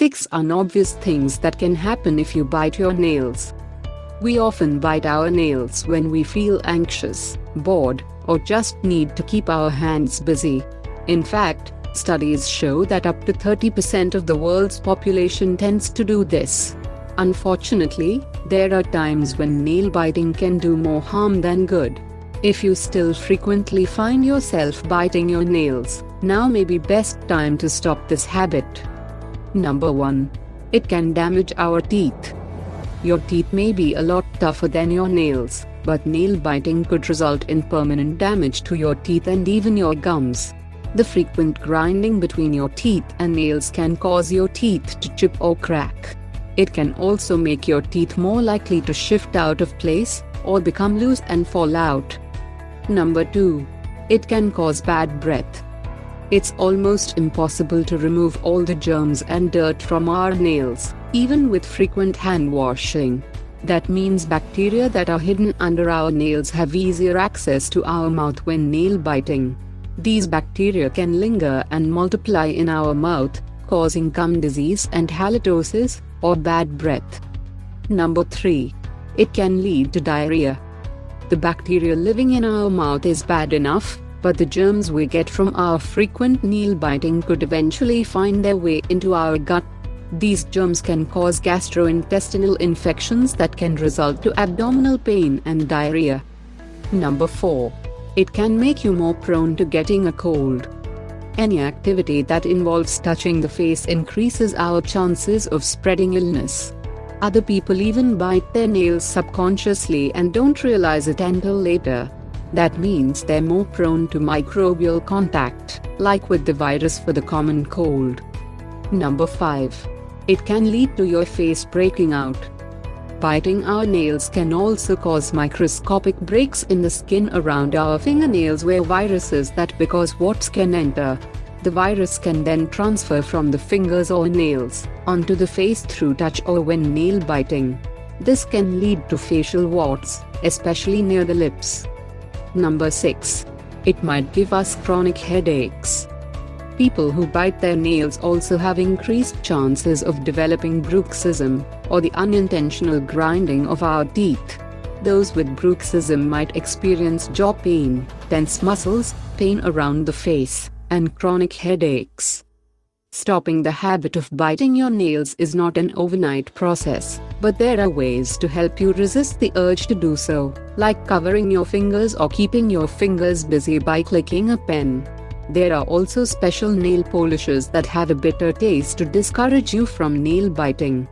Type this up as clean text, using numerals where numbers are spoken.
6 unobvious things that can happen if you bite your nails. We often bite our nails when we feel anxious, bored, or just need to keep our hands busy. In fact, studies show that up to 30% of the world's population tends to do this. Unfortunately, there are times when nail biting can do more harm than good. If you still frequently find yourself biting your nails, now may be best time to stop this habit. Number 1. It can damage our teeth. Your teeth may be a lot tougher than your nails, but nail biting could result in permanent damage to your teeth and even your gums. The frequent grinding between your teeth and nails can cause your teeth to chip or crack. It can also make your teeth more likely to shift out of place or become loose and fall out. Number 2. It can cause bad breath. It's almost impossible to remove all the germs and dirt from our nails, even with frequent hand washing. That means bacteria that are hidden under our nails have easier access to our mouth when nail biting. These bacteria can linger and multiply in our mouth, causing gum disease and halitosis, or bad breath. Number 3. It can lead to diarrhea. The bacteria living in our mouth is bad enough, but the germs we get from our frequent nail biting could eventually find their way into our gut. These germs can cause gastrointestinal infections that can result to abdominal pain and diarrhea. Number 4. It can make you more prone to getting a cold. Any activity that involves touching the face increases our chances of spreading illness. Other people even bite their nails subconsciously and don't realize it until later. That means they're more prone to microbial contact, like with the virus for the common cold. Number 5. It can lead to your face breaking out. Biting our nails can also cause microscopic breaks in the skin around our fingernails where viruses that because warts can enter. The virus can then transfer from the fingers or nails onto the face through touch or when nail biting. This can lead to facial warts, especially near the lips. Number 6. It might give us chronic headaches. People who bite their nails also have increased chances of developing bruxism, or the unintentional grinding of our teeth. Those with bruxism might experience jaw pain, tense muscles, pain around the face, and chronic headaches. Stopping the habit of biting your nails is not an overnight process, but there are ways to help you resist the urge to do so, like covering your fingers or keeping your fingers busy by clicking a pen. There are also special nail polishes that have a bitter taste to discourage you from nail biting.